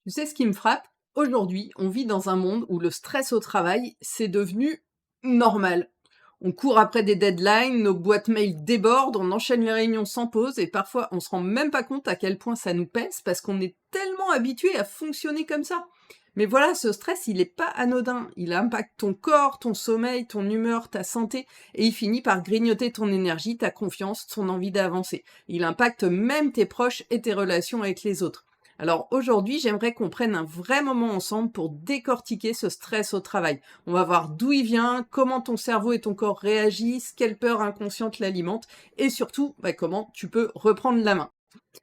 Tu sais ce qui me frappe? Aujourd'hui, on vit dans un monde où le stress au travail, c'est devenu normal. On court après des deadlines, nos boîtes mail débordent, on enchaîne les réunions sans pause et parfois on se rend même pas compte à quel point ça nous pèse parce qu'on est tellement habitué à fonctionner comme ça. Mais voilà, ce stress, il n'est pas anodin. Il impacte ton corps, ton sommeil, ton humeur, ta santé et il finit par grignoter ton énergie, ta confiance, ton envie d'avancer. Il impacte même tes proches et tes relations avec les autres. Alors aujourd'hui, j'aimerais qu'on prenne un vrai moment ensemble pour décortiquer ce stress au travail. On va voir d'où il vient, comment ton cerveau et ton corps réagissent, quelle peur inconsciente l'alimente et surtout comment tu peux reprendre la main.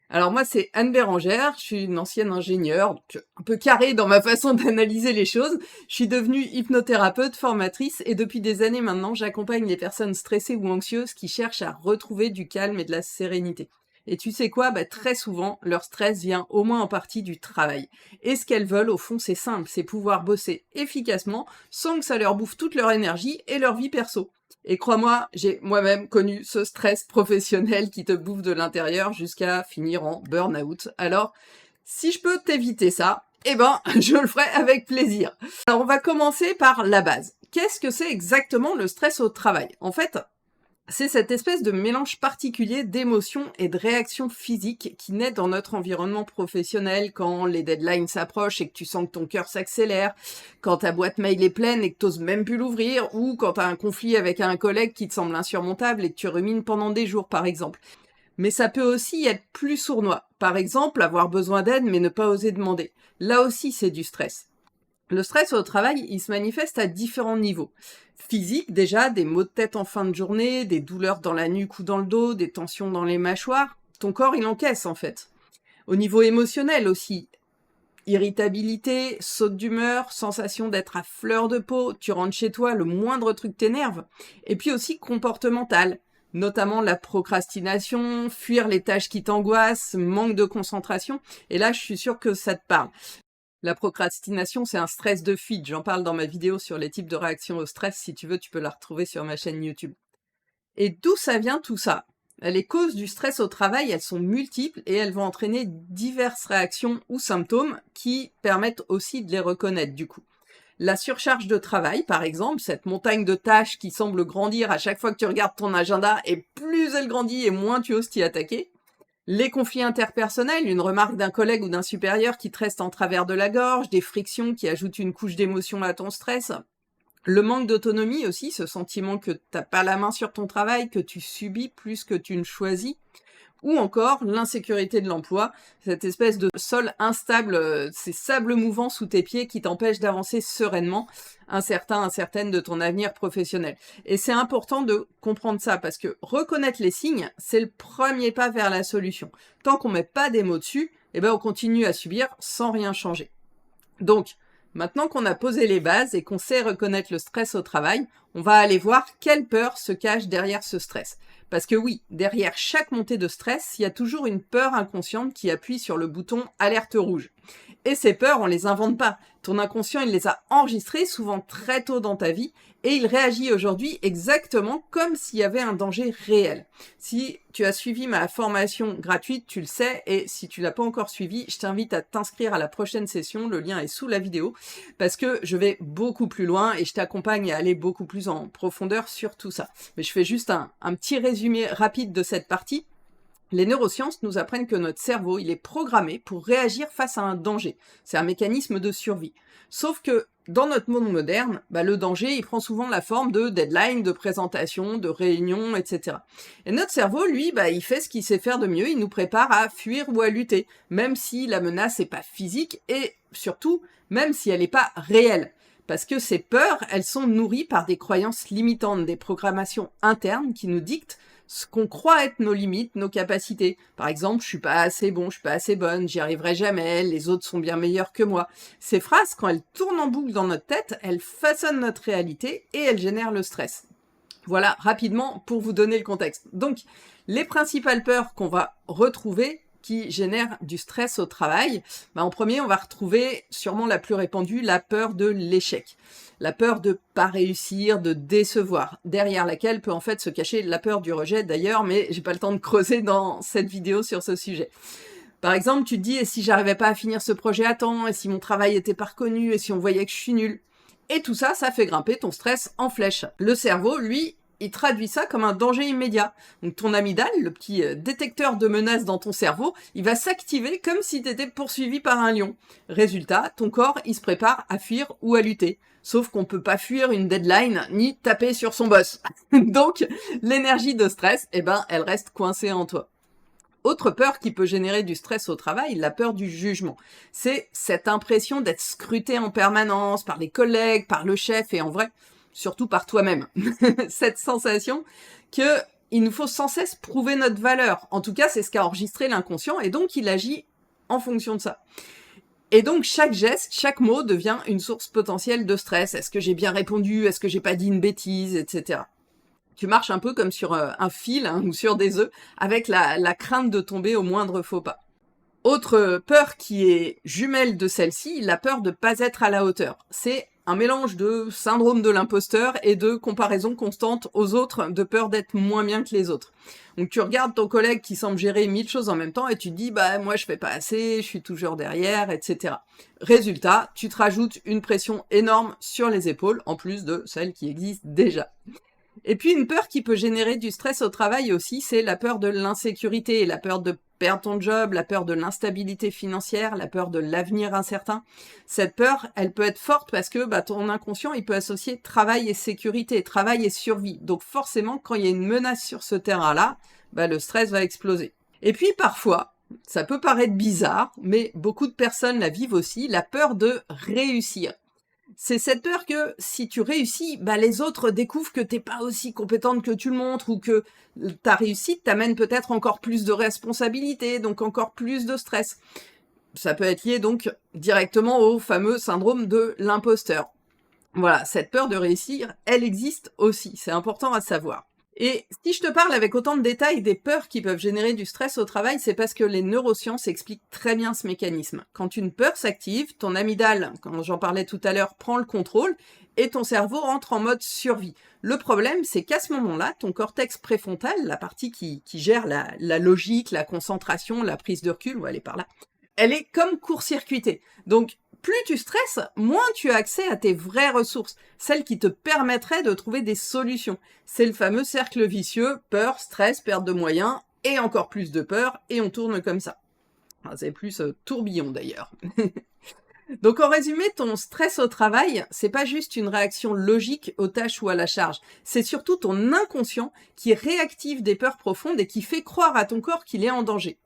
Alors moi, c'est Anne Bérangère, je suis une ancienne ingénieure, donc un peu carrée dans ma façon d'analyser les choses. Je suis devenue hypnothérapeute, formatrice et depuis des années maintenant, j'accompagne les personnes stressées ou anxieuses qui cherchent à retrouver du calme et de la sérénité. Et tu sais quoi? Très souvent, leur stress vient au moins en partie du travail. Et ce qu'elles veulent, au fond, c'est simple, c'est pouvoir bosser efficacement sans que ça leur bouffe toute leur énergie et leur vie perso. Et crois-moi, j'ai moi-même connu ce stress professionnel qui te bouffe de l'intérieur jusqu'à finir en burn-out. Alors, si je peux t'éviter ça, je le ferai avec plaisir. Alors, on va commencer par la base. Qu'est-ce que c'est exactement le stress au travail? En fait, c'est cette espèce de mélange particulier d'émotions et de réactions physiques qui naît dans notre environnement professionnel quand les deadlines s'approchent et que tu sens que ton cœur s'accélère, quand ta boîte mail est pleine et que t'oses même plus l'ouvrir, ou quand t'as un conflit avec un collègue qui te semble insurmontable et que tu rumines pendant des jours, par exemple. Mais ça peut aussi être plus sournois. Par exemple, avoir besoin d'aide mais ne pas oser demander. Là aussi, c'est du stress. Le stress au travail, il se manifeste à différents niveaux. Physique, déjà, des maux de tête en fin de journée, des douleurs dans la nuque ou dans le dos, des tensions dans les mâchoires. Ton corps, il encaisse, en fait. Au niveau émotionnel aussi, irritabilité, saute d'humeur, sensation d'être à fleur de peau, tu rentres chez toi, le moindre truc t'énerve. Et puis aussi comportemental, notamment la procrastination, fuir les tâches qui t'angoissent, manque de concentration. Et là, je suis sûre que ça te parle. La procrastination, c'est un stress de fuite. J'en parle dans ma vidéo sur les types de réactions au stress. Si tu veux, tu peux la retrouver sur ma chaîne YouTube. Et d'où ça vient tout ça? Les causes du stress au travail, elles sont multiples et elles vont entraîner diverses réactions ou symptômes qui permettent aussi de les reconnaître du coup. La surcharge de travail, par exemple, cette montagne de tâches qui semble grandir à chaque fois que tu regardes ton agenda, et plus elle grandit et moins tu oses t'y attaquer. Les conflits interpersonnels, une remarque d'un collègue ou d'un supérieur qui te reste en travers de la gorge, des frictions qui ajoutent une couche d'émotion à ton stress. Le manque d'autonomie aussi, ce sentiment que t'as pas la main sur ton travail, que tu subis plus que tu ne choisis. Ou encore l'insécurité de l'emploi, cette espèce de sol instable, ces sables mouvants sous tes pieds qui t'empêchent d'avancer sereinement, incertaine de ton avenir professionnel. Et c'est important de comprendre ça, parce que reconnaître les signes, c'est le premier pas vers la solution. Tant qu'on met pas des mots dessus, on continue à subir sans rien changer. Donc, maintenant qu'on a posé les bases et qu'on sait reconnaître le stress au travail, on va aller voir quelle peur se cache derrière ce stress. Parce que oui, derrière chaque montée de stress, il y a toujours une peur inconsciente qui appuie sur le bouton alerte rouge. Et ces peurs, on les invente pas. Ton inconscient, il les a enregistrées souvent très tôt dans ta vie et il réagit aujourd'hui exactement comme s'il y avait un danger réel. Si tu as suivi ma formation gratuite, tu le sais, et si tu l'as pas encore suivi, je t'invite à t'inscrire à la prochaine session, le lien est sous la vidéo, parce que je vais beaucoup plus loin et je t'accompagne à aller beaucoup plus en profondeur sur tout ça. Mais je fais juste un petit résumé rapide de cette partie. Les neurosciences nous apprennent que notre cerveau, il est programmé pour réagir face à un danger. C'est un mécanisme de survie. Sauf que dans notre monde moderne, le danger, il prend souvent la forme de deadline, de présentation, de réunion, etc. Et notre cerveau, lui, il fait ce qu'il sait faire de mieux, il nous prépare à fuir ou à lutter, même si la menace n'est pas physique et surtout, même si elle n'est pas réelle. Parce que ces peurs, elles sont nourries par des croyances limitantes, des programmations internes qui nous dictent ce qu'on croit être nos limites, nos capacités. Par exemple, je suis pas assez bon, je suis pas assez bonne, j'y arriverai jamais, les autres sont bien meilleurs que moi. Ces phrases, quand elles tournent en boucle dans notre tête, elles façonnent notre réalité et elles génèrent le stress. Voilà, rapidement, pour vous donner le contexte. Donc, les principales peurs qu'on va retrouver qui génèrent du stress au travail, en premier, on va retrouver sûrement la plus répandue, la peur de l'échec. La peur de pas réussir, de décevoir, derrière laquelle peut en fait se cacher la peur du rejet d'ailleurs, mais j'ai pas le temps de creuser dans cette vidéo sur ce sujet. Par exemple, tu te dis: «Et si j'arrivais pas à finir ce projet à temps? Et si mon travail était pas reconnu? Et si on voyait que je suis nul?» Et tout ça, ça fait grimper ton stress en flèche. Le cerveau, lui, il traduit ça comme un danger immédiat. Donc ton amygdale, le petit détecteur de menaces dans ton cerveau, il va s'activer comme si tu étais poursuivi par un lion. Résultat, ton corps, il se prépare à fuir ou à lutter. Sauf qu'on peut pas fuir une deadline ni taper sur son boss. Donc l'énergie de stress, eh ben, elle reste coincée en toi. Autre peur qui peut générer du stress au travail, la peur du jugement. C'est cette impression d'être scruté en permanence par les collègues, par le chef et en vrai, surtout par toi-même. Cette sensation que il nous faut sans cesse prouver notre valeur. En tout cas, c'est ce qu'a enregistré l'inconscient et donc il agit en fonction de ça. Et donc chaque geste, chaque mot devient une source potentielle de stress. Est-ce que j'ai bien répondu? Est-ce que j'ai pas dit une bêtise? Etc. Tu marches un peu comme sur un fil ou sur des œufs, avec la crainte de tomber au moindre faux pas. Autre peur qui est jumelle de celle-ci, la peur de pas être à la hauteur. C'est un mélange de syndrome de l'imposteur et de comparaison constante aux autres, de peur d'être moins bien que les autres. Donc tu regardes ton collègue qui semble gérer 1000 choses en même temps et tu te dis bah moi je fais pas assez, je suis toujours derrière, etc. Résultat, tu te rajoutes une pression énorme sur les épaules en plus de celle qui existe déjà. Et puis une peur qui peut générer du stress au travail aussi, c'est la peur de l'insécurité, la peur de perdre ton job, la peur de l'instabilité financière, la peur de l'avenir incertain. Cette peur, elle peut être forte parce que ton inconscient, il peut associer travail et sécurité, travail et survie. Donc forcément, quand il y a une menace sur ce terrain-là, le stress va exploser. Et puis parfois, ça peut paraître bizarre, mais beaucoup de personnes la vivent aussi, la peur de réussir. C'est cette peur que si tu réussis, les autres découvrent que t'es pas aussi compétente que tu le montres ou que ta réussite t'amène peut-être encore plus de responsabilités, donc encore plus de stress. Ça peut être lié donc directement au fameux syndrome de l'imposteur. Voilà, cette peur de réussir, elle existe aussi, c'est important à savoir. Et si je te parle avec autant de détails des peurs qui peuvent générer du stress au travail, c'est parce que les neurosciences expliquent très bien ce mécanisme. Quand une peur s'active, ton amygdale, comme j'en parlais tout à l'heure, prend le contrôle et ton cerveau entre en mode survie. Le problème, c'est qu'à ce moment-là, ton cortex préfrontal, la partie qui gère la logique, la concentration, la prise de recul, on va aller par là, elle est comme court-circuitée. Donc, plus tu stresses, moins tu as accès à tes vraies ressources, celles qui te permettraient de trouver des solutions. C'est le fameux cercle vicieux, peur, stress, perte de moyens, et encore plus de peur, et on tourne comme ça. Enfin, c'est plus tourbillon d'ailleurs. Donc en résumé, ton stress au travail, c'est pas juste une réaction logique aux tâches ou à la charge, c'est surtout ton inconscient qui réactive des peurs profondes et qui fait croire à ton corps qu'il est en danger.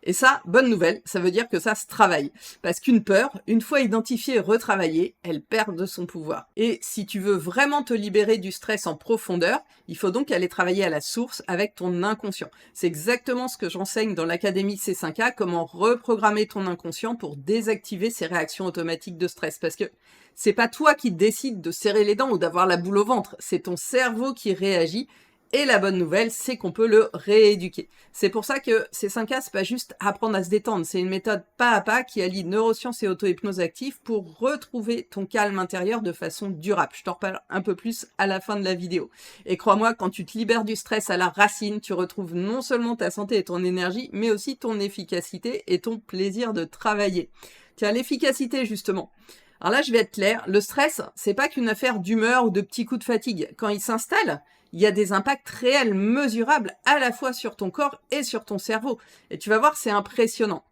Et ça, bonne nouvelle, ça veut dire que ça se travaille. Parce qu'une peur, une fois identifiée et retravaillée, elle perd de son pouvoir. Et si tu veux vraiment te libérer du stress en profondeur, il faut donc aller travailler à la source avec ton inconscient. C'est exactement ce que j'enseigne dans l'Académie C5A, comment reprogrammer ton inconscient pour désactiver ces réactions automatiques de stress. Parce que c'est pas toi qui décides de serrer les dents ou d'avoir la boule au ventre, c'est ton cerveau qui réagit. Et la bonne nouvelle, c'est qu'on peut le rééduquer. C'est pour ça que ces 5A, c'est pas juste apprendre à se détendre, c'est une méthode pas à pas qui allie neurosciences et auto-hypnose active pour retrouver ton calme intérieur de façon durable. Je t'en reparle un peu plus à la fin de la vidéo. Et crois-moi, quand tu te libères du stress à la racine, tu retrouves non seulement ta santé et ton énergie, mais aussi ton efficacité et ton plaisir de travailler. Tiens, l'efficacité justement. Alors là, je vais être claire, le stress, c'est pas qu'une affaire d'humeur ou de petits coups de fatigue. Quand il s'installe, il y a des impacts réels, mesurables, à la fois sur ton corps et sur ton cerveau. Et tu vas voir, c'est impressionnant.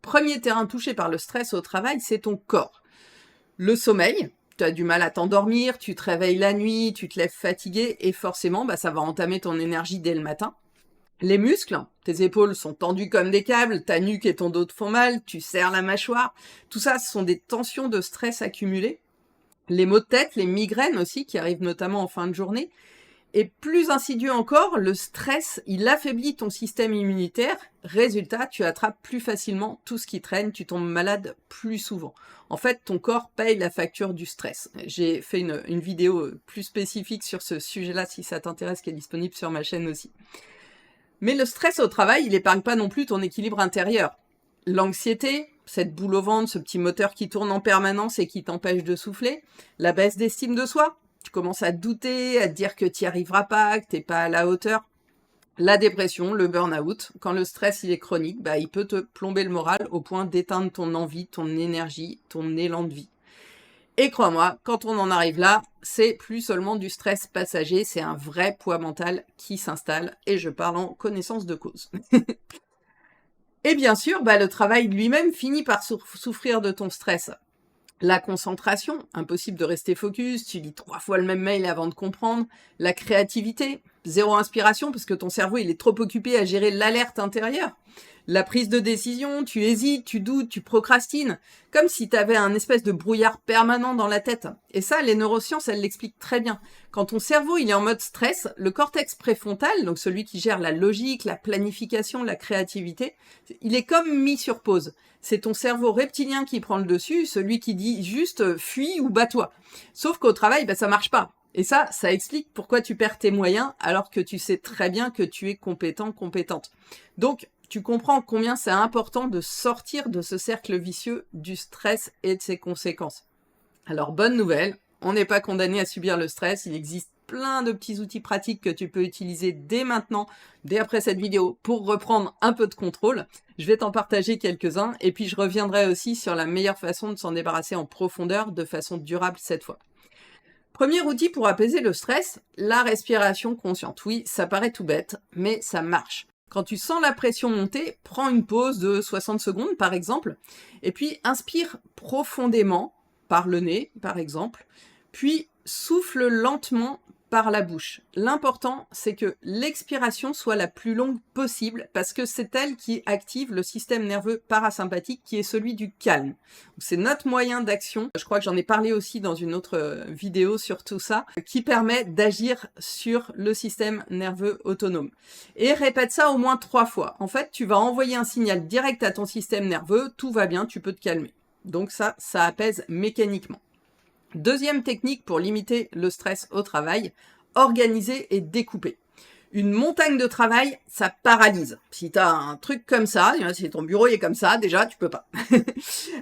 Premier terrain touché par le stress au travail, c'est ton corps. Le sommeil, tu as du mal à t'endormir, tu te réveilles la nuit, tu te lèves fatigué, et forcément, ça va entamer ton énergie dès le matin. Les muscles, tes épaules sont tendues comme des câbles, ta nuque et ton dos te font mal, tu serres la mâchoire. Tout ça, ce sont des tensions de stress accumulées. Les maux de tête, les migraines aussi, qui arrivent notamment en fin de journée. Et plus insidieux encore, le stress, il affaiblit ton système immunitaire. Résultat, tu attrapes plus facilement tout ce qui traîne, tu tombes malade plus souvent. En fait, ton corps paye la facture du stress. J'ai fait une vidéo plus spécifique sur ce sujet-là, si ça t'intéresse, qui est disponible sur ma chaîne aussi. Mais le stress au travail, il épargne pas non plus ton équilibre intérieur. L'anxiété, cette boule au ventre, ce petit moteur qui tourne en permanence et qui t'empêche de souffler, la baisse d'estime de soi, tu commences à douter, à te dire que tu n'y arriveras pas, que t'es pas à la hauteur. La dépression, le burn-out, quand le stress il est chronique, bah, il peut te plomber le moral au point d'éteindre ton envie, ton énergie, ton élan de vie. Et crois-moi, quand on en arrive là, c'est plus seulement du stress passager, c'est un vrai poids mental qui s'installe, et je parle en connaissance de cause. Et bien sûr, bah, le travail lui-même finit par souffrir de ton stress. La concentration, impossible de rester focus, tu lis 3 fois le même mail avant de comprendre. La créativité, zéro inspiration parce que ton cerveau il est trop occupé à gérer l'alerte intérieure. La prise de décision, tu hésites, tu doutes, tu procrastines, comme si tu avais un espèce de brouillard permanent dans la tête. Et ça, les neurosciences, elles l'expliquent très bien. Quand ton cerveau il est en mode stress, le cortex préfrontal, donc celui qui gère la logique, la planification, la créativité, il est comme mis sur pause. C'est ton cerveau reptilien qui prend le dessus, celui qui dit juste fuis ou bats-toi. Sauf qu'au travail, bah, ça marche pas. Et ça explique pourquoi tu perds tes moyens alors que tu sais très bien que tu es compétent, compétente. Donc, tu comprends combien c'est important de sortir de ce cercle vicieux du stress et de ses conséquences. Alors, bonne nouvelle, on n'est pas condamné à subir le stress, il existe plein de petits outils pratiques que tu peux utiliser dès maintenant, dès après cette vidéo, pour reprendre un peu de contrôle. Je vais t'en partager quelques-uns, et puis je reviendrai aussi sur la meilleure façon de s'en débarrasser en profondeur, de façon durable cette fois. Premier outil pour apaiser le stress, la respiration consciente. Oui, ça paraît tout bête, mais ça marche. Quand tu sens la pression monter, prends une pause de 60 secondes par exemple, et puis inspire profondément, par le nez par exemple, puis souffle lentement par la bouche. L'important, c'est que l'expiration soit la plus longue possible parce que c'est elle qui active le système nerveux parasympathique qui est celui du calme. C'est notre moyen d'action, je crois que j'en ai parlé aussi dans une autre vidéo sur tout ça, qui permet d'agir sur le système nerveux autonome. Et répète ça au moins 3 fois. En fait, tu vas envoyer un signal direct à ton système nerveux, tout va bien, tu peux te calmer. Donc ça apaise mécaniquement. Deuxième technique pour limiter le stress au travail, organiser et découper. Une montagne de travail, ça paralyse. Si tu as un truc comme ça, si ton bureau est comme ça, déjà, tu peux pas.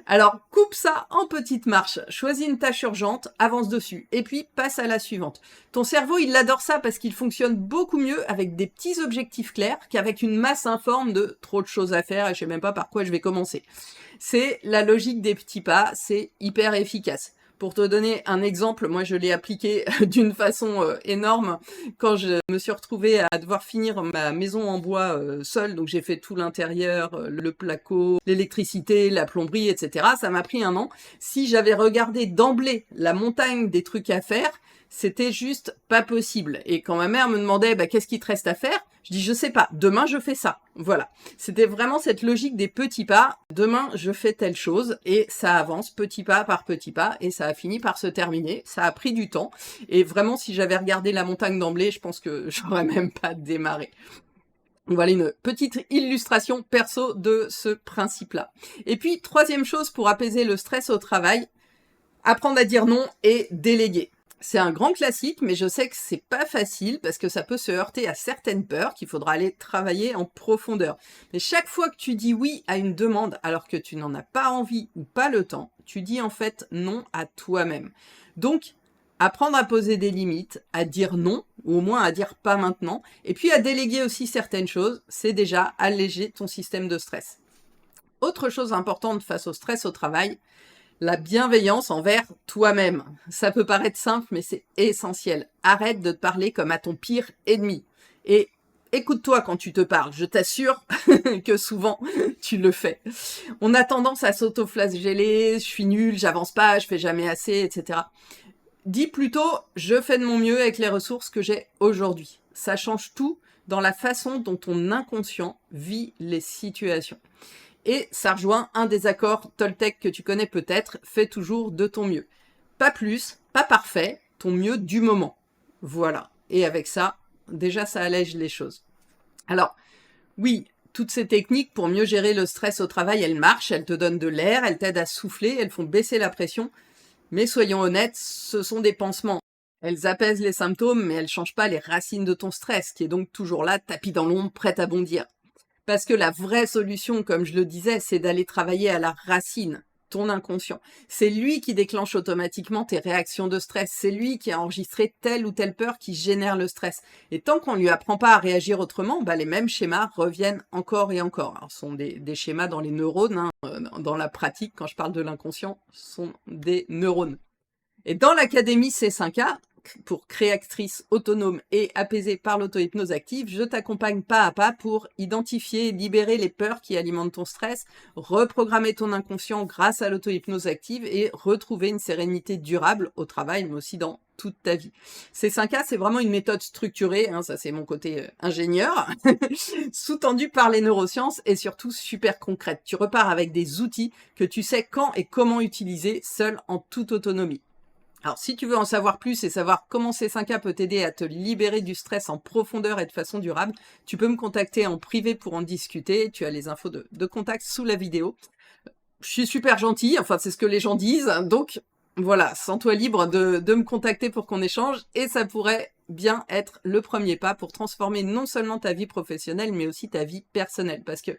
Alors, coupe ça en petites marches. Choisis une tâche urgente, avance dessus, et puis passe à la suivante. Ton cerveau, il adore ça parce qu'il fonctionne beaucoup mieux avec des petits objectifs clairs qu'avec une masse informe de trop de choses à faire et je sais même pas par quoi je vais commencer. C'est la logique des petits pas, c'est hyper efficace. Pour te donner un exemple, moi je l'ai appliqué d'une façon énorme quand je me suis retrouvée à devoir finir ma maison en bois seule, donc j'ai fait tout l'intérieur, le placo, l'électricité, la plomberie, etc. Ça m'a pris 1 an. Si j'avais regardé d'emblée la montagne des trucs à faire, c'était juste pas possible. Et quand ma mère me demandait qu'est-ce qu'il te reste à faire, je dis je sais pas, demain je fais ça. Voilà. C'était vraiment cette logique des petits pas. Demain je fais telle chose et ça avance petit pas par petit pas et ça a fini par se terminer. Ça a pris du temps et vraiment si j'avais regardé la montagne d'emblée, je pense que j'aurais même pas démarré. Voilà une petite illustration perso de ce principe-là. Et puis, troisième chose pour apaiser le stress au travail, apprendre à dire non et déléguer. C'est un grand classique, mais je sais que c'est pas facile parce que ça peut se heurter à certaines peurs qu'il faudra aller travailler en profondeur. Mais chaque fois que tu dis oui à une demande alors que tu n'en as pas envie ou pas le temps, tu dis en fait non à toi-même. Donc, apprendre à poser des limites, à dire non, ou au moins à dire pas maintenant, et puis à déléguer aussi certaines choses, c'est déjà alléger ton système de stress. Autre chose importante face au stress au travail, la bienveillance envers toi-même. Ça peut paraître simple, mais c'est essentiel. Arrête de te parler comme à ton pire ennemi. Et écoute-toi quand tu te parles. Je t'assure que souvent, tu le fais. On a tendance à s'auto-flageller, je suis nulle, j'avance pas, je fais jamais assez, etc. Dis plutôt, je fais de mon mieux avec les ressources que j'ai aujourd'hui. Ça change tout dans la façon dont ton inconscient vit les situations. Et ça rejoint un des accords Toltec que tu connais peut-être, fais toujours de ton mieux. Pas plus, pas parfait, ton mieux du moment. Voilà. Et avec ça, déjà ça allège les choses. Alors, oui, toutes ces techniques pour mieux gérer le stress au travail, elles marchent, elles te donnent de l'air, elles t'aident à souffler, elles font baisser la pression. Mais soyons honnêtes, ce sont des pansements. Elles apaisent les symptômes, mais elles changent pas les racines de ton stress, qui est donc toujours là, tapis dans l'ombre, prête à bondir. Parce que la vraie solution, comme je le disais, c'est d'aller travailler à la racine. ton inconscient. C'est lui qui déclenche automatiquement tes réactions de stress. C'est lui qui a enregistré telle ou telle peur qui génère le stress. Et tant qu'on lui apprend pas à réagir autrement, bah, les mêmes schémas reviennent encore et encore. Alors, ce sont des schémas dans les neurones, hein, dans la pratique, quand je parle de l'inconscient, ce sont des neurones. Et dans l'académie C5A, pour créatrice autonome et apaisée par l'auto-hypnose active, je t'accompagne pas à pas pour identifier et libérer les peurs qui alimentent ton stress, reprogrammer ton inconscient grâce à l'auto-hypnose active et retrouver une sérénité durable au travail, mais aussi dans toute ta vie. C5A, c'est vraiment une méthode structurée, hein, ça c'est mon côté ingénieur, sous-tendu par les neurosciences et surtout super concrète. Tu repars avec des outils que tu sais quand et comment utiliser seul en toute autonomie. Alors, si tu veux en savoir plus et savoir comment C5A peut t'aider à te libérer du stress en profondeur et de façon durable, tu peux me contacter en privé pour en discuter. Tu as les infos de contact sous la vidéo. Je suis super gentille, enfin c'est ce que les gens disent, donc voilà, sens-toi libre de me contacter pour qu'on échange et ça pourrait bien être le premier pas pour transformer non seulement ta vie professionnelle mais aussi ta vie personnelle parce que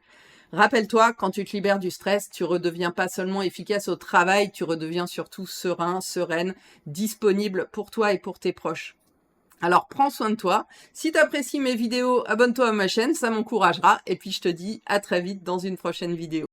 rappelle-toi, quand tu te libères du stress, tu redeviens pas seulement efficace au travail, tu redeviens surtout serein, sereine, disponible pour toi et pour tes proches. Alors prends soin de toi. Si tu apprécies mes vidéos, abonne-toi à ma chaîne, ça m'encouragera. Et puis je te dis à très vite dans une prochaine vidéo.